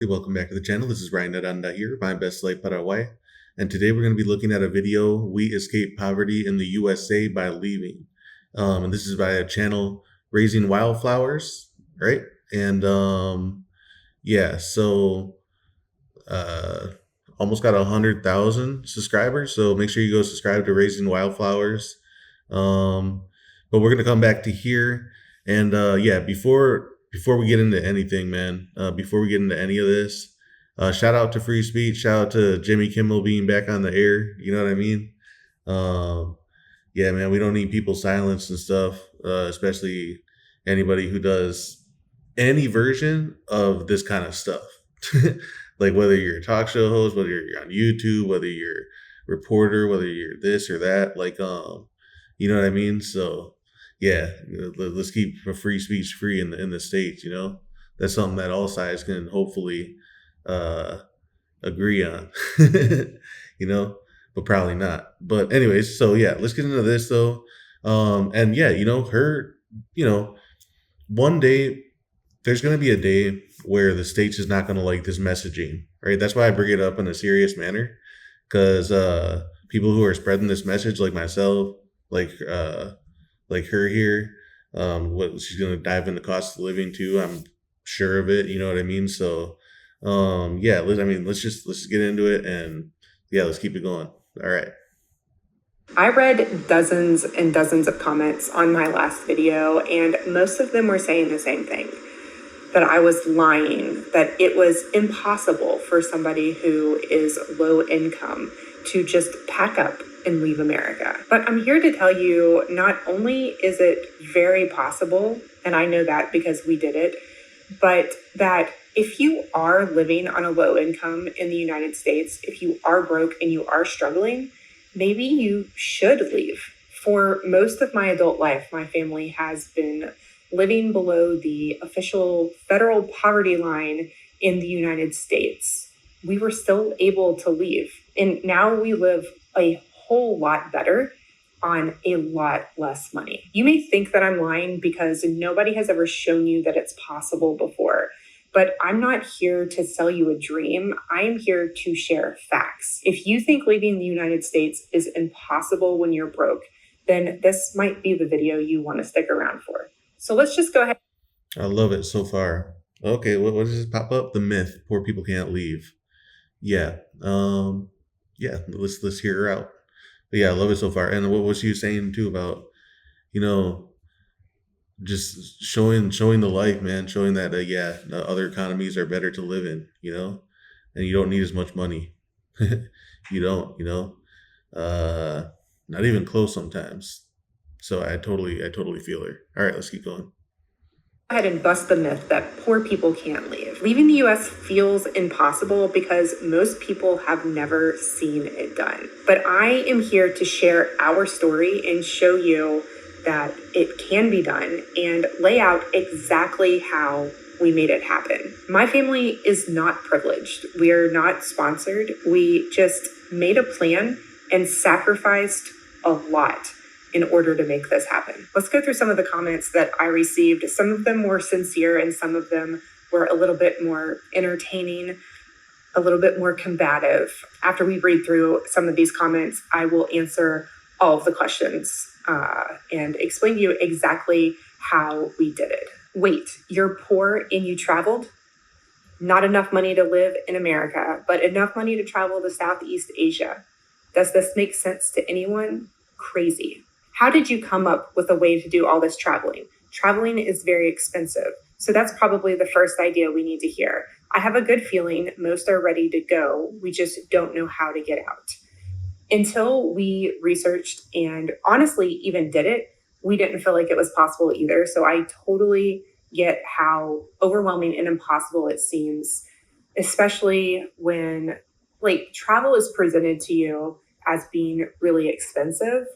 Hey, welcome back to the channel. This is Aranda here, my best life Paraguay. And today we're going to be looking at a video, We Escape Poverty in the USA by Leaving. And this is by a channel, Raising Wildflowers, right? And yeah, so uh, almost got 100,000 subscribers. So make sure you go subscribe to Raising Wildflowers. Um, but we're going to come back to here. And yeah, before we get into anything, man, before we get into any of this, shout out to free speech. Shout out to Jimmy Kimmel being back on the air. You know what I mean? Um, yeah, man, we don't need people silenced and stuff, especially anybody who does any version of this kind of stuff. Like whether you're a talk show host, whether you're on YouTube, whether you're a reporter, whether you're this or that, like, you know what I mean? So, yeah, let's keep free speech free in the states. You know, that's something that all sides can hopefully uh, agree on. You know, but probably not. But anyways, so yeah, let's get into this though. And yeah, you know, one day there's going to be a day where the states is not going to like this messaging, right? That's why I bring it up in a serious manner, because people who are spreading this message, like myself, like uh, like her here, what she's going to dive into cost of living too. I'm sure of it. You know what I mean? So yeah, let's just get into it, and yeah, let's keep it going. All right. I read dozens and dozens of comments on my last video, and most of them were saying the same thing, that I was lying, that it was impossible for somebody who is low income to just pack up and leave America. But I'm here to tell you, not only is it very possible, and I know that because we did it, but that if you are living on a low income in the United States, if you are broke and you are struggling, maybe you should leave. For most of my adult life, my family has been living below the official federal poverty line in the United States. We were still able to leave. And now we live a whole lot better on a lot less money. You may think that I'm lying because nobody has ever shown you that it's possible before. But I'm not here to sell you a dream. I am here to share facts. If you think leaving the United States is impossible when you're broke, then this might be the video you want to stick around for. So let's just go ahead. I love it so far. Okay, what does this pop up? The myth: poor people can't leave. Yeah. Yeah, let's hear her out. But yeah, I love it so far. And what was she saying too about, you know, just showing the life, man, showing that yeah, other economies are better to live in, you know, and you don't need as much money. You don't, you know, not even close sometimes. So I totally feel her. All right, let's keep going. Ahead and bust the myth that poor people can't leave. Leaving the US feels impossible because most people have never seen it done. But I am here to share our story and show you that it can be done and lay out exactly how we made it happen. My family is not privileged. We are not sponsored. We just made a plan and sacrificed a lot in order to make this happen. Let's go through some of the comments that I received. Some of them were sincere and some of them were a little bit more entertaining, a little bit more combative. After we read through some of these comments, I will answer all of the questions and explain to you exactly how we did it. Wait, you're poor and you traveled? Not enough money to live in America, but enough money to travel to Southeast Asia. Does this make sense to anyone? Crazy. How did you come up with a way to do all this traveling? Traveling is very expensive. So that's probably the first idea we need to hear. I have a good feeling most are ready to go. We just don't know how to get out. Until we researched and honestly even did it, we didn't feel like it was possible either. So I totally get how overwhelming and impossible it seems, especially when like travel is presented to you as being really expensive.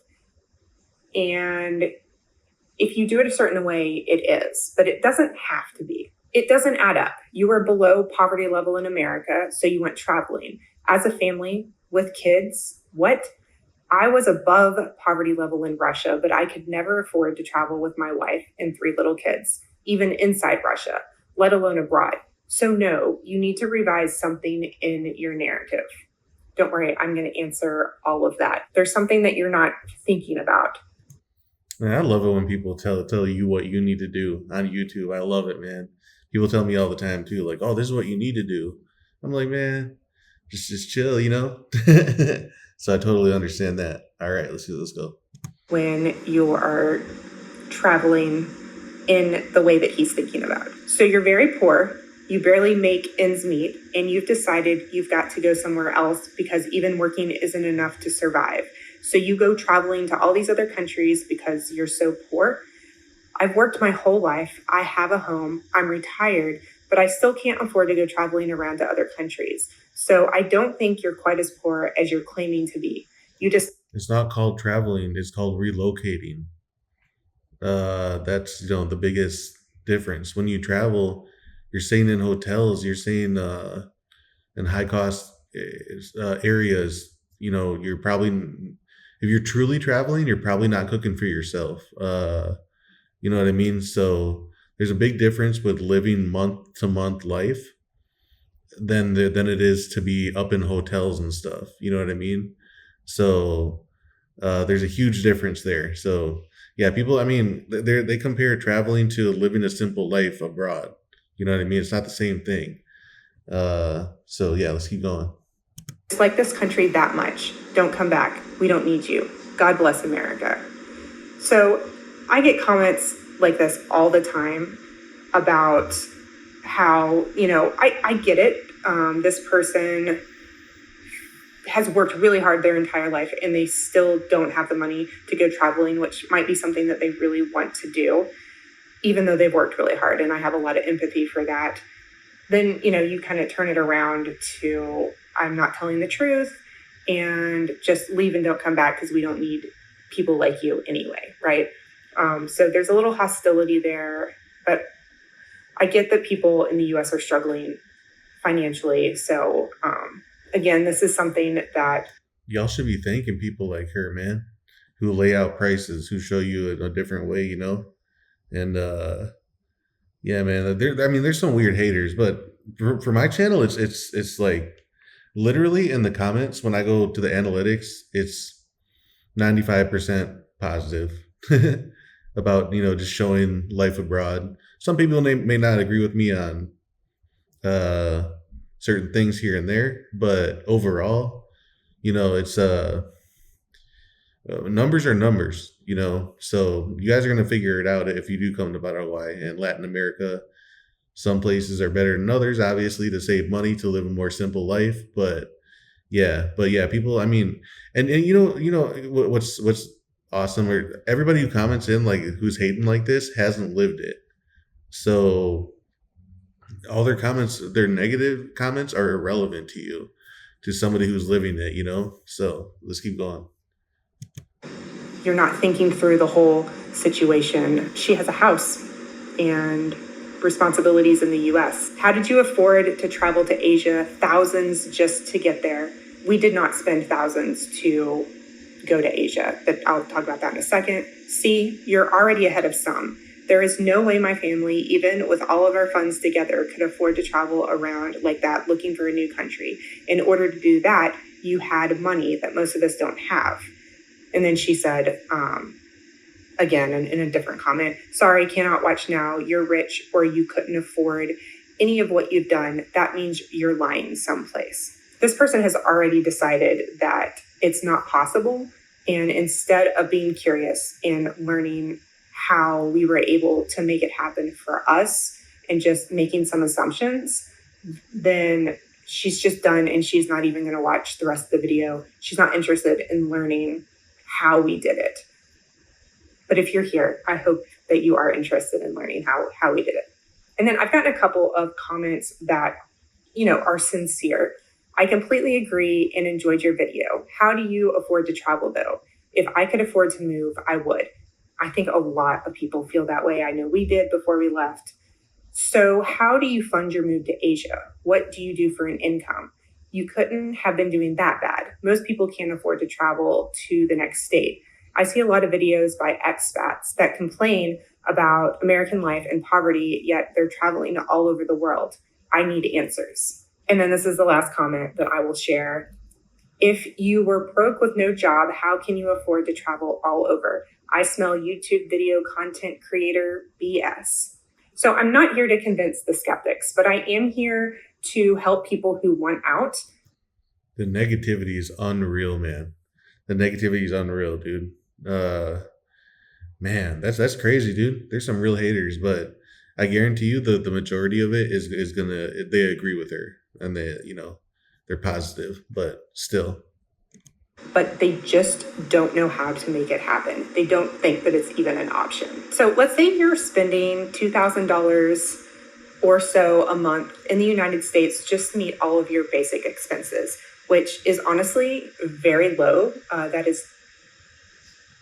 And if you do it a certain way, it is, but it doesn't have to be. It doesn't add up. You were below poverty level in America, so you went traveling. As a family with kids, what? I was above poverty level in Russia, but I could never afford to travel with my wife and 3 little kids, even inside Russia, let alone abroad. So, no, you need to revise something in your narrative. Don't worry, I'm going to answer all of that. There's something that you're not thinking about. Man, I love it when people tell you what you need to do on YouTube. I love it, man. People tell me all the time too, like, "Oh, this is what you need to do." I'm like, man, just chill, you know. So I totally understand that. All right, let's go. When you are traveling in the way that he's thinking about. So you're very poor, you barely make ends meet, and you've decided you've got to go somewhere else because even working isn't enough to survive. So you go traveling to all these other countries because you're so poor. I've worked my whole life. I have a home. I'm retired, but I still can't afford to go traveling around to other countries. So I don't think you're quite as poor as you're claiming to be. You just It's not called traveling; it's called relocating. That's the biggest difference. When you travel, you're staying in hotels. You're staying in high cost areas. You're probably if you're truly traveling, you're probably not cooking for yourself. You know what I mean? So there's a big difference with living month to month life than it is to be up in hotels and stuff. You know what I mean? So there's a huge difference there. So yeah, people. I mean, they compare traveling to living a simple life abroad. You know what I mean? It's not the same thing. So yeah, let's keep going. like this country that much. Don't come back. We don't need you. God bless America. So I get comments like this all the time about how, I get it. This person has worked really hard their entire life and they still don't have the money to go traveling, which might be something that they really want to do, even though they've worked really hard. And I have a lot of empathy for that. Then, you kind of turn it around to, I'm not telling the truth and just leave and don't come back because we don't need people like you anyway, right? So there's a little hostility there, but I get that people in the US are struggling financially. So again, this is something that Y'all should be thanking people like her, man, who lay out prices, who show you in a different way, And yeah, man, I mean, there's some weird haters, but for my channel, it's like literally in the comments when I go to the analytics, it's 95% positive about just showing life abroad. Some people may not agree with me on uh, certain things here and there, but overall, it's numbers are numbers. So you guys are gonna figure it out if you do come to Paraguay and Latin America. Some places are better than others, obviously, to save money, to live a more simple life. But yeah, people. I mean, and what's awesome, or everybody who comments in like who's hating like this hasn't lived it. So all their comments, their negative comments, are irrelevant to you, to somebody who's living it. So let's keep going. you're not thinking through the whole situation. She has a house and responsibilities in the US. How did you afford to travel to Asia, thousands just to get there? We did not spend thousands to go to Asia, but I'll talk about that in a second. See, you're already ahead of some. There is no way my family, even with all of our funds together, could afford to travel around like that looking for a new country. In order to do that, you had money that most of us don't have. And then she said, again, in a different comment, sorry, cannot watch now. You're rich or you couldn't afford any of what you've done. That means you're lying someplace. This person has already decided that it's not possible. And instead of being curious and learning how we were able to make it happen for us and just making some assumptions, then she's just done and she's not even going to watch the rest of the video. She's not interested in learning how we did it. But if you're here, I hope that you are interested in learning how we did it. And then I've gotten a couple of comments that, are sincere. I completely agree and enjoyed your video. How do you afford to travel though? If I could afford to move, I would. I think a lot of people feel that way. I know we did before we left. So how do you fund your move to Asia? What do you do for an income? You couldn't have been doing that bad. Most people can't afford to travel to the next state. I see a lot of videos by expats that complain about American life and poverty, yet they're traveling all over the world. I need answers. And then this is the last comment that I will share. If you were broke with no job, how can you afford to travel all over? I smell YouTube video content creator BS. So I'm not here to convince the skeptics, but I am here to help people who want out. The negativity is unreal, man. The negativity is unreal, dude. Man, that's crazy, dude. There's some real haters, but I guarantee you the majority of it is gonna they agree with her and they're positive, but still. But they just don't know how to make it happen. They don't think that it's even an option. So let's say you're spending $2,000 or so a month in the United States just to meet all of your basic expenses, which is honestly very low. That is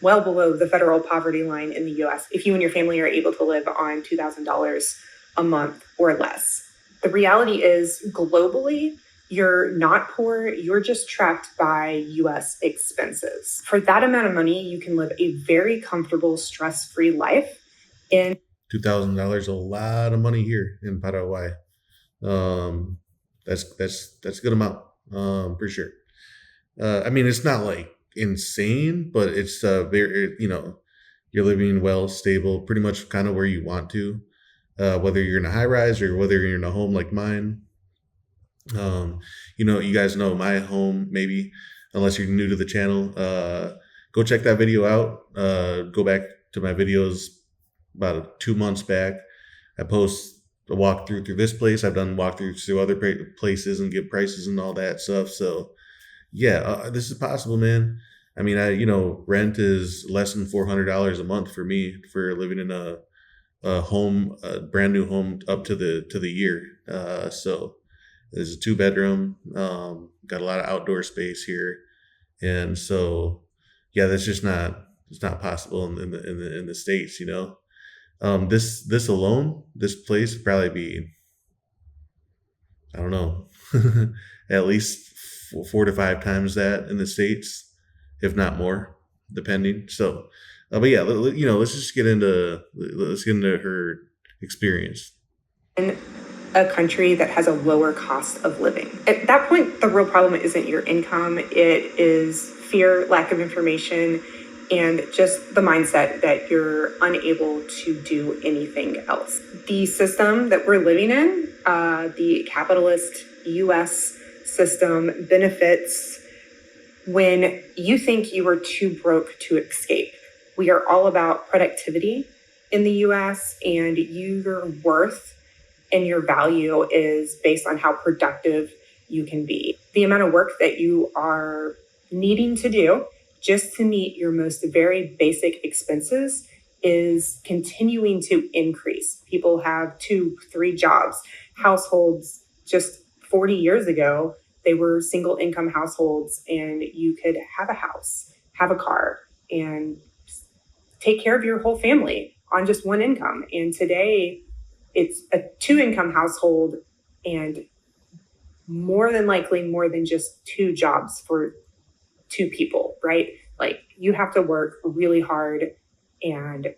well below the federal poverty line in the US if you and your family are able to live on $2,000 a month or less. The reality is, globally, you're not poor, you're just trapped by US expenses. For that amount of money, you can live a very comfortable, stress-free life in $2,000 a lot of money here in Paraguay. That's a good amount, for sure. I mean, it's not like insane, but it's very you're living well, stable, pretty much kind of where you want to, whether you're in a high rise or whether you're in a home like mine. You guys know my home, maybe, unless you're new to the channel. Go check that video out. Go back to my videos about 2 months back. I post a walkthrough through this place. I've done walkthroughs through other places and give prices and all that stuff. So yeah, this is possible, man. I mean, rent is less than $400 a month for me for living in a home, a brand new home up to the year. So there's a 2-bedroom, got a lot of outdoor space here, and so yeah, that's just not it's not possible in the States. This alone, this place would probably be, I don't know, at least 4 to 5 times that in the States, if not more, depending. So, but yeah, let's get into her experience. in a country that has a lower cost of living. At that point, the real problem isn't your income, it is fear, lack of information, and just the mindset that you're unable to do anything else. The system that we're living in, the capitalist US system, benefits when you think you are too broke to escape. We are all about productivity in the US, and your worth and your value is based on how productive you can be. The amount of work that you are needing to do just to meet your most very basic expenses is continuing to increase. People have 2-3 jobs. Households just 40 years ago, they were single income households, and you could have a house, have a car, and take care of your whole family on just one income. And today it's a 2-income household, and more than likely more than just 2 jobs for 2 people, right? Like, you have to work really hard, and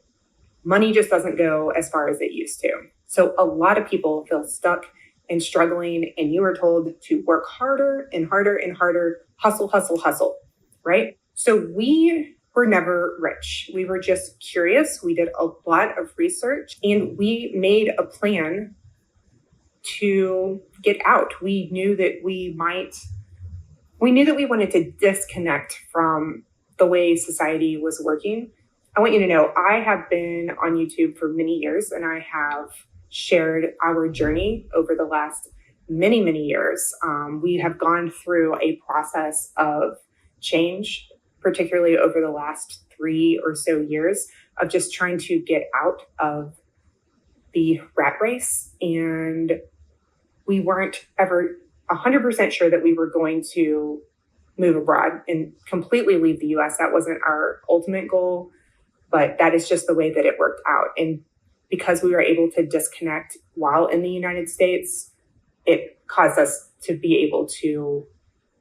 money just doesn't go as far as it used to. So a lot of people feel stuck and struggling, and you are told to work harder and harder and harder, hustle, hustle, hustle, right? So we were never rich. We were just curious. We did a lot of research, and we made a plan to get out. We knew that we wanted to disconnect from the way society was working. I want you to know, I have been on YouTube for many years, and I have shared our journey over the last many, many years. We have gone through a process of change, particularly over the last 3 or so years, of just trying to get out of the rat race. And we weren't ever 100% sure that we were going to move abroad and completely leave the US. That wasn't our ultimate goal, but that is just the way that it worked out. And because we were able to disconnect while in the United States, it caused us to be able to,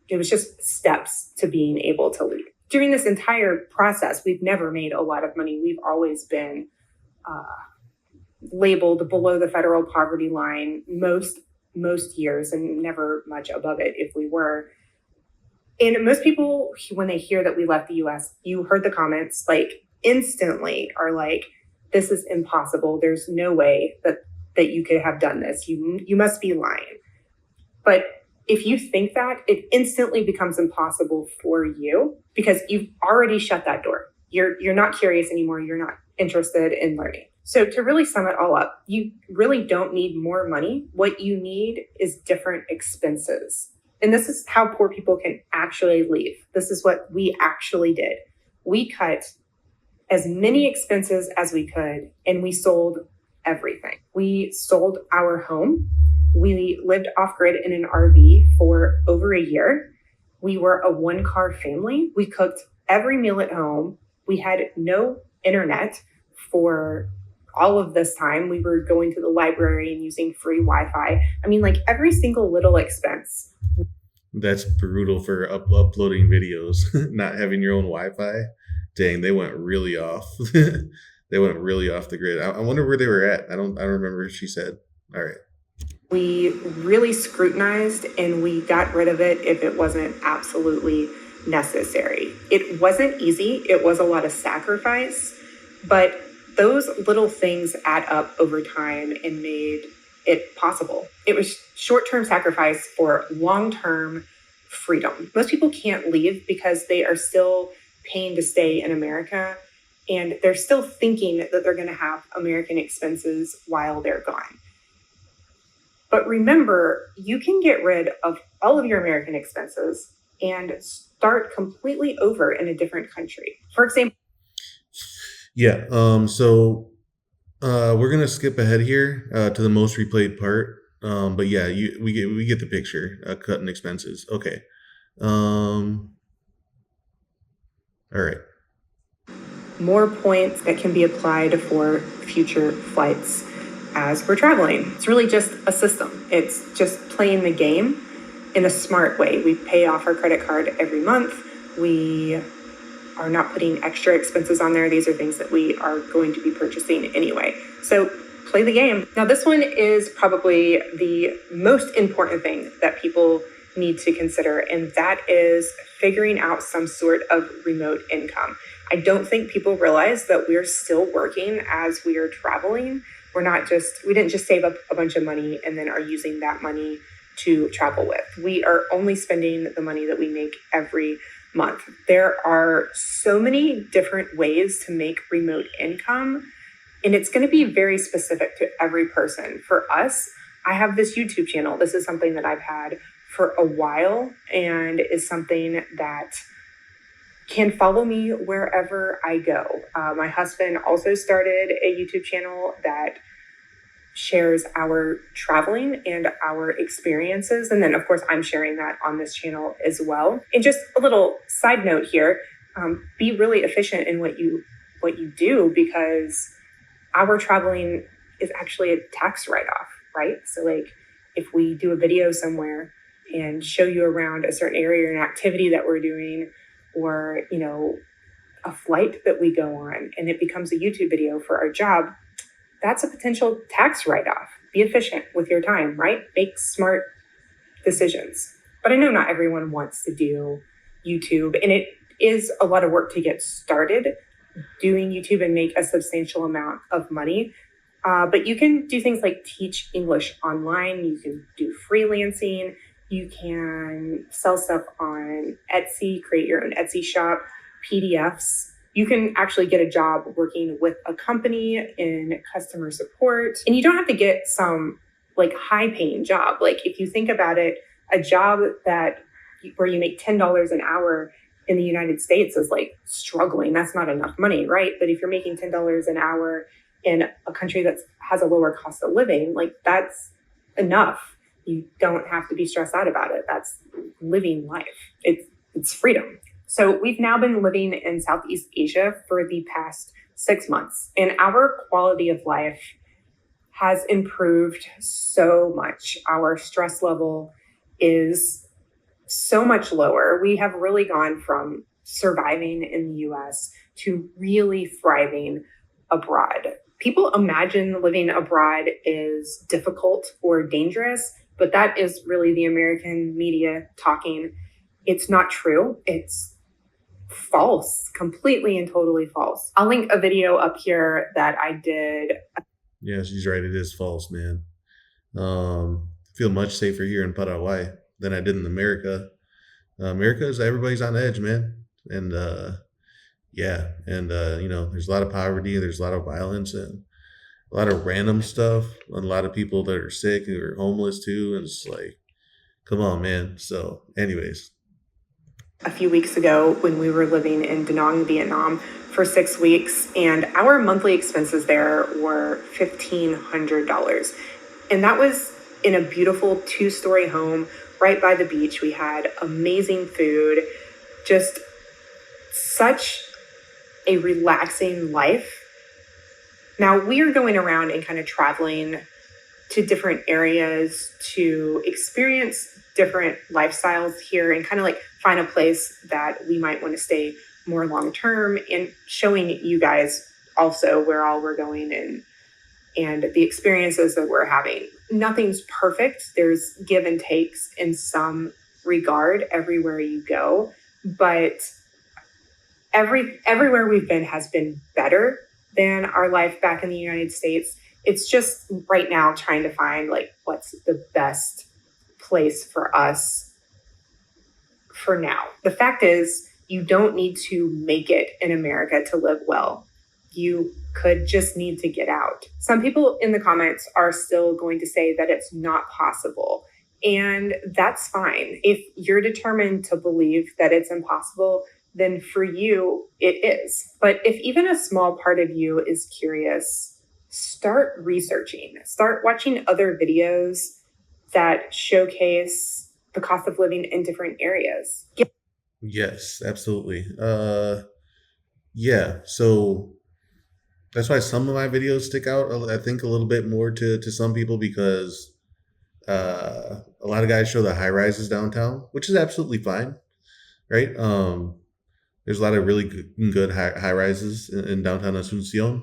it was just steps to being able to leave. During this entire process, we've never made a lot of money. We've always been labeled below the federal poverty line. Most most years and never much above it if we were. And most people, when they hear that we left the US, you heard the comments, like instantly are like, this is impossible. There's no way that you could have done this. You must be lying. But if you think that, it instantly becomes impossible for you because you've already shut that door. You're not curious anymore. You're not interested in learning. So to really sum it all up, you really don't need more money. What you need is different expenses. And this is how poor people can actually leave. This is what we actually did. We cut as many expenses as we could, and we sold everything. We sold our home. We lived off grid in an RV for over a year. We were a one-car family. We cooked every meal at home. We had no internet for all of this time. We were going to the library and using free Wi-Fi. I mean, like every single little expense. That's brutal for uploading videos, not having your own Wi-Fi. Dang, they went really off. They went really off the grid. I wonder where they were at. I don't remember what she said. All right. We really scrutinized and we got rid of it if it wasn't absolutely necessary. It wasn't easy. It was a lot of sacrifice, but those little things add up over time and made it possible. It was short-term sacrifice for long-term freedom. Most people can't leave because they are still paying to stay in America, and they're still thinking that they're going to have American expenses while they're gone. But remember, you can get rid of all of your American expenses and start completely over in a different country. For example, Yeah. We're gonna skip ahead here to the most replayed part. But yeah, we get the picture. Cutting expenses. Okay. All right. more points that can be applied for future flights as we're traveling. It's really just a system. It's just playing the game in a smart way. We pay off our credit card every month. We are not putting extra expenses on there. These are things that we are going to be purchasing anyway. So play the game. Now, this one is probably the most important thing that people need to consider, and that is figuring out some sort of remote income. I don't think people realize that we're still working as we are traveling. We didn't just save up a bunch of money and then are using that money to travel with. We are only spending the money that we make every month. There are so many different ways to make remote income, and it's going to be very specific to every person. For us, I have this YouTube channel. This is something that I've had for a while and is something that can follow me wherever I go. My husband also started a YouTube channel that shares our traveling and our experiences. And then, of course, I'm sharing that on this channel as well. And just a little side note here, be really efficient in what you do, because our traveling is actually a tax write-off, right? So like if we do a video somewhere and show you around a certain area or an activity that we're doing, or, a flight that we go on and it becomes a YouTube video for our job, that's a potential tax write-off. Be efficient with your time, right? Make smart decisions. But I know not everyone wants to do YouTube, and it is a lot of work to get started doing YouTube and make a substantial amount of money. But you can do things like teach English online. You can do freelancing. You can sell stuff on Etsy, create your own Etsy shop, PDFs. You can actually get a job working with a company in customer support. And you don't have to get some like high paying job. Like if you think about it, a job where you make $10 an hour in the United States is like struggling. That's not enough money, right? But if you're making $10 an hour in a country that has a lower cost of living, like that's enough. You don't have to be stressed out about it. That's living life. It's freedom. So we've now been living in Southeast Asia for the past 6 months, and our quality of life has improved so much. Our stress level is so much lower. We have really gone from surviving in the US to really thriving abroad. People imagine living abroad is difficult or dangerous, but that is really the American media talking. It's not true. It's false, completely and totally false. I'll link a video up here that I did. Yeah, she's right. It is false, man. Feel much safer here in Paraguay than I did in America. America is everybody's on edge, man, and yeah, and there's a lot of poverty, there's a lot of violence, and a lot of random stuff, and a lot of people that are sick and are homeless too, and it's like, come on, man. So, anyways, A few weeks ago when we were living in Da Nang, Vietnam for 6 weeks, and our monthly expenses there were $1,500. And that was in a beautiful 2-story home right by the beach. We had amazing food, just such a relaxing life. Now we are going around and kind of traveling to different areas to experience different lifestyles here and kind of like find a place that we might want to stay more long term, and showing you guys also where all we're going and the experiences that we're having. Nothing's perfect. There's give and takes in some regard everywhere you go, but everywhere we've been has been better than our life back in the United States. It's just right now trying to find like what's the best place for us for now. The fact is, you don't need to make it in America to live well. You could just need to get out. Some people in the comments are still going to say that it's not possible. And that's fine. If you're determined to believe that it's impossible, then for you, it is. But if even a small part of you is curious, start researching, start watching other videos that showcase the cost of living in different areas. yes, absolutely. Yeah. So that's why some of my videos stick out. I think a little bit more to some people because a lot of guys show the high rises downtown, which is absolutely fine, right? There's a lot of really good high rises in downtown Asuncion,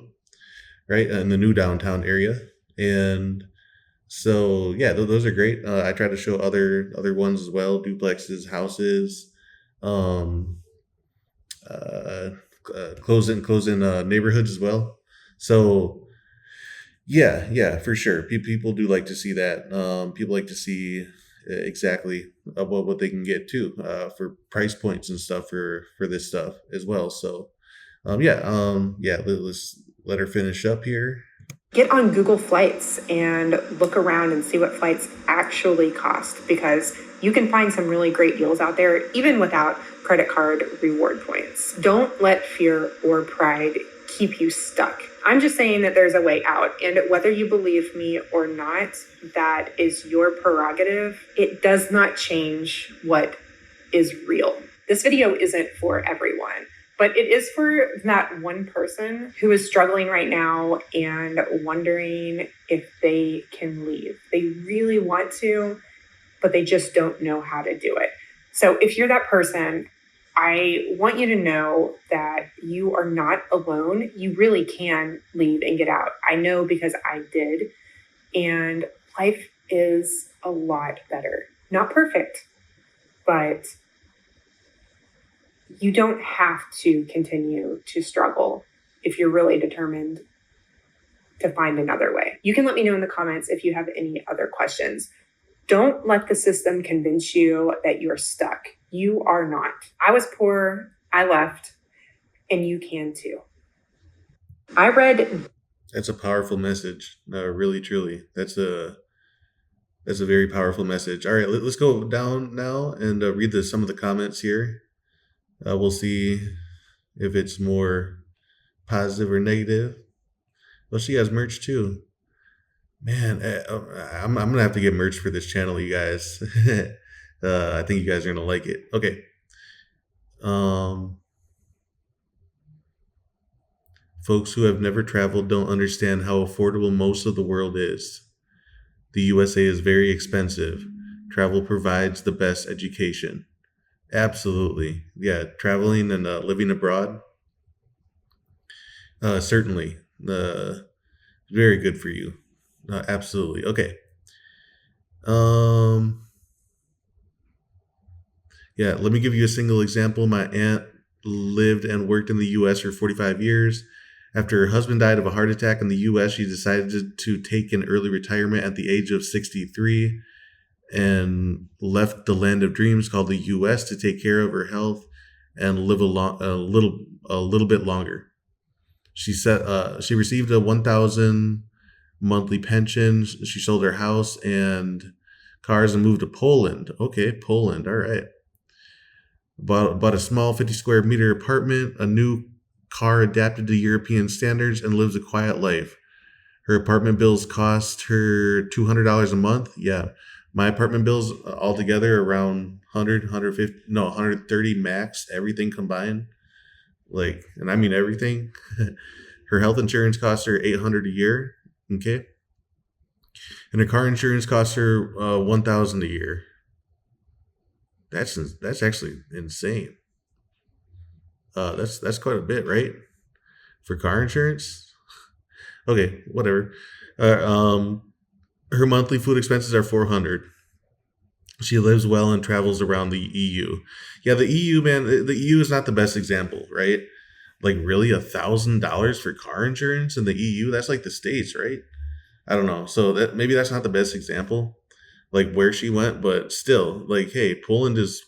right, in the new downtown area, and so yeah, those are great. I try to show other ones as well, duplexes, houses, um, uh, close in neighborhoods as well. So yeah, for sure. People do like to see that. People like to see exactly what they can get too for price points and stuff for this stuff as well. So yeah. Let's let her finish up here. Get on Google Flights and look around and see what flights actually cost, because you can find some really great deals out there, even without credit card reward points. Don't let fear or pride keep you stuck. I'm just saying that there's a way out, and whether you believe me or not, that is your prerogative. It does not change what is real. This video isn't for everyone, but it is for that one person who is struggling right now and wondering if they can leave. They really want to, but they just don't know how to do it. So if you're that person, I want you to know that you are not alone. You really can leave and get out. I know because I did, and life is a lot better. Not perfect, but you don't have to continue to struggle if you're really determined to find another way. You can let me know in the comments if you have any other questions. Don't let the system convince you that you're stuck. You are not. I was poor, I left, and you can too. I read. That's a powerful message. Really, truly, that's a very powerful message. All right, let's go down now and read some of the comments here. We'll see if it's more positive or negative. Well, she has merch too. Man, I'm gonna have to get merch for this channel, you guys. I think you guys are gonna like it. Okay. Um, Folks who have never traveled don't understand how affordable most of the world is. The USA is very expensive. Travel provides the best education. Absolutely. Yeah, traveling and living abroad, certainly. Very good for you. Absolutely. Okay. Um, yeah, let me give you a single example. My aunt lived and worked in the U.S. for 45 years. After her husband died of a heart attack in the U.S., she decided to take an early retirement at the age of 63 and left the land of dreams called the U.S. to take care of her health and live a little bit longer. She received a 1,000 monthly pension. She sold her house and cars and moved to Poland. Okay, Poland. All right. Bought a small 50 square meter apartment, a new car adapted to European standards, and lives a quiet life. Her apartment bills cost her $200 a month. Yeah, my apartment bills altogether around 100, 150, no, 130 max, everything combined. Like, and I mean everything. Her health insurance costs her 800 a year. Okay, and her car insurance costs her 1,000 a year. That's actually insane. That's quite a bit, right? For car insurance. Okay, whatever. Uh, um, Her monthly food expenses are 400. She lives well and travels around the EU. Yeah, the EU, man, the EU is not the best example, right? Like, really, $1,000 for car insurance in the EU? That's like the states, right? I don't know. So that maybe that's not the best example, like where she went, but still, like, hey, Poland is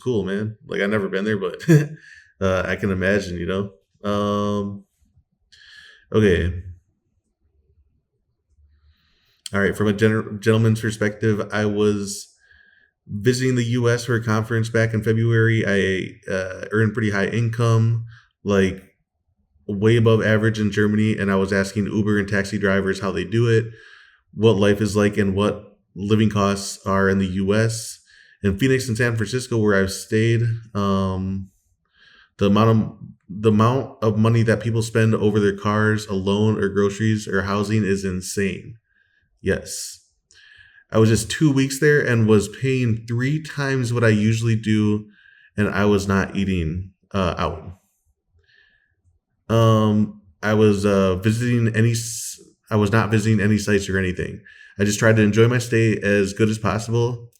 cool, man. Like, I've never been there, but I can imagine, you know. Okay, all right. From a gentleman's perspective, I was visiting the U.S. for a conference back in February. I earned pretty high income, like way above average in Germany, and I was asking Uber and taxi drivers how they do it, what life is like, and what living costs are in the U.S. In Phoenix and San Francisco, where I've stayed, the amount of money that people spend over their cars, alone, or groceries or housing is insane. Yes, I was just 2 weeks there and was paying 3 times what I usually do, and I was not eating out. I was visiting any. I was not visiting any sites or anything. I just tried to enjoy my stay as good as possible.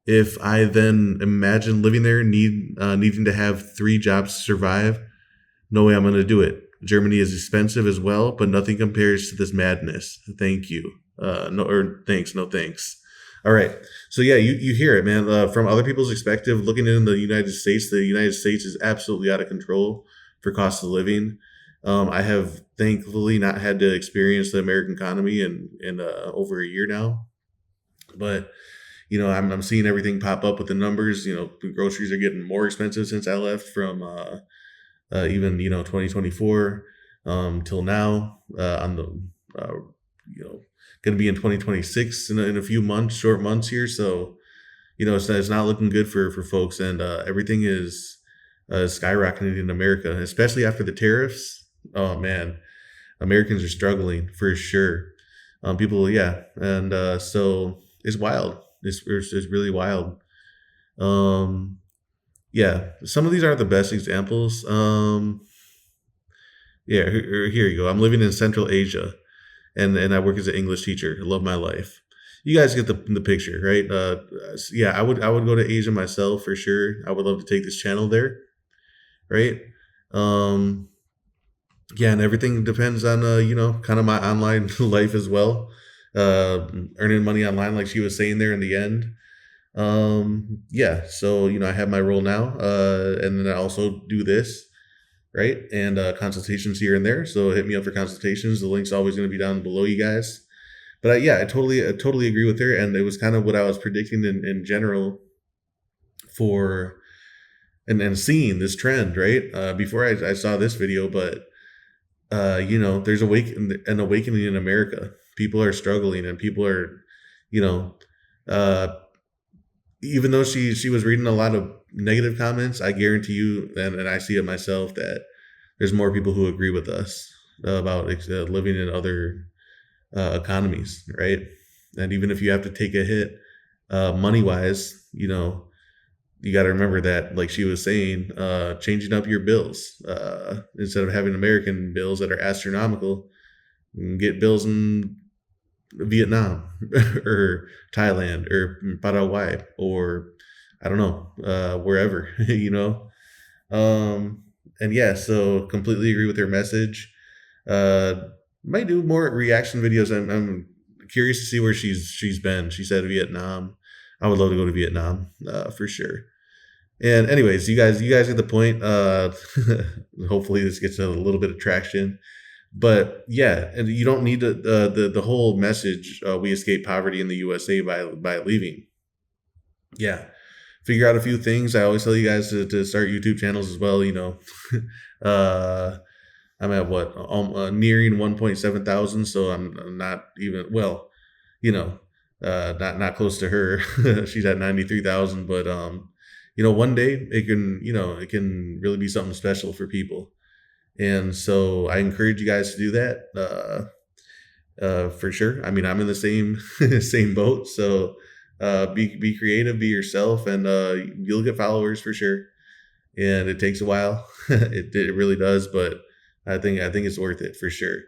If I then imagine living there, needing to have 3 jobs to survive, no way I'm going to do it. Germany is expensive as well, but nothing compares to this madness. Thank you. No, or thanks, no thanks. All right. So yeah, you hear it, man. From other people's perspective, looking in the United States is absolutely out of control for cost of living. I have thankfully not had to experience the American economy in over a year now, but I'm seeing everything pop up with the numbers. Groceries are getting more expensive since I left from even 2024 till now. On the you know going to be in 2026 in a few months, short months here. So it's not looking good for folks, and everything is skyrocketing in America, especially after the tariffs. Oh man, Americans are struggling for sure. People, yeah, and so it's wild. It's really wild. Um, yeah, some of these aren't the best examples. Yeah, here you go. I'm living in Central Asia, and I work as an English teacher. I love my life. You guys get the picture, right? Yeah, I would go to Asia myself for sure. I would love to take this channel there, right? Um, yeah, and everything depends on kind of my online life as well. Earning money online, like she was saying there in the end. Yeah, so I have my role now, and then I also do this, right? And consultations here and there. So hit me up for consultations. The link's always going to be down below, you guys. But yeah, I totally agree with her, and it was kind of what I was predicting in general for and seeing this trend, right? Before I saw this video, but there's an awakening in America. People are struggling, and people are, you know, uh, even though she was reading a lot of negative comments, I guarantee you, and I see it myself, that there's more people who agree with us about living in other economies, right? And even if you have to take a hit money wise, you got to remember that, like she was saying, changing up your bills instead of having American bills that are astronomical, get bills in Vietnam or Thailand or Paraguay or I don't know, wherever, you know. And yeah, so completely agree with her message. Uh, might do more reaction videos. I'm curious to see where she's been. She said Vietnam. I would love to go to Vietnam, for sure. And anyways, you guys get the point. Hopefully this gets a little bit of traction. But yeah, and you don't need the whole message. We escape poverty in the USA by leaving. Yeah, figure out a few things. I always tell you guys to start YouTube channels as well. You know, uh, I'm at what nearing 1.7 thousand, so I'm not even well, you know, not close to her. She's at 93,000, but one day it can really be something special for people. And so I encourage you guys to do that, for sure. I mean, I'm in the same same boat. So be creative, be yourself, and you'll get followers for sure. And it takes a while. It really does, but I think it's worth it for sure.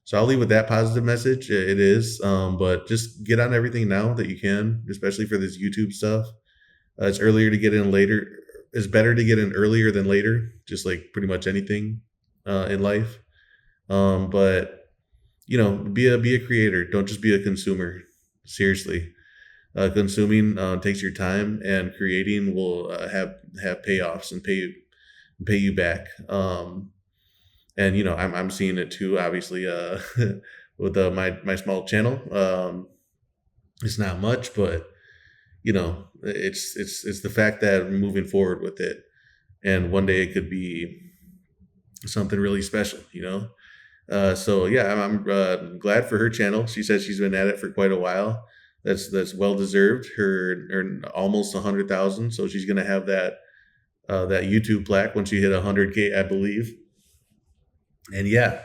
So I'll leave with that positive message. It is, but just get on everything now that you can, especially for this YouTube stuff. It's earlier to get in later. It's better to get in earlier than later, just like pretty much anything in life. But be a creator. Don't just be a consumer. Seriously, consuming takes your time, and creating will have payoffs and pay you back. And I'm seeing it too. Obviously, with my small channel, it's not much, but it's the fact that I'm moving forward with it, and one day it could be something really special. So yeah, I'm glad for her channel. She says she's been at it for quite a while. That's well deserved. Her almost 100,000. So she's gonna have that YouTube plaque when she hit 100K, I believe. And yeah,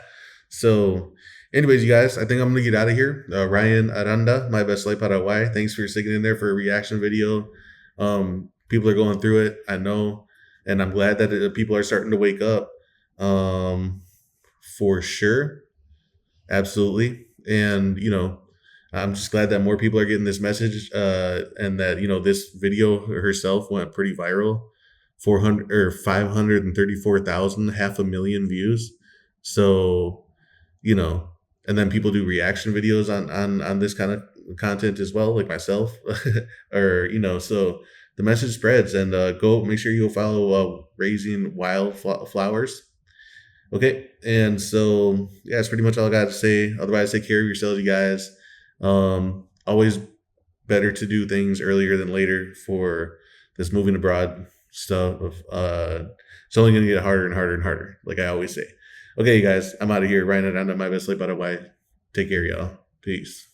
so anyways, you guys, I think I'm gonna get out of here. Ryan Aranda, my best life Paraguay. Thanks for sticking in there for a reaction video. People are going through it, I know, and I'm glad that people are starting to wake up. For sure, absolutely, and I'm just glad that more people are getting this message, and that this video herself went pretty viral, 400 or 534,000, half a million views. So, you know, and then people do reaction videos on this kind of content as well, like myself, or so the message spreads, and go make sure you go follow Raising Wildflowers. Okay, and so yeah, that's pretty much all I got to say. Otherwise, take care of yourselves, you guys. Always better to do things earlier than later for this moving abroad stuff. It's only going to get harder and harder and harder, like I always say. Okay, you guys, I'm out of here. Ryan Aranda, my best life out of Hawaii. Take care, y'all. Peace.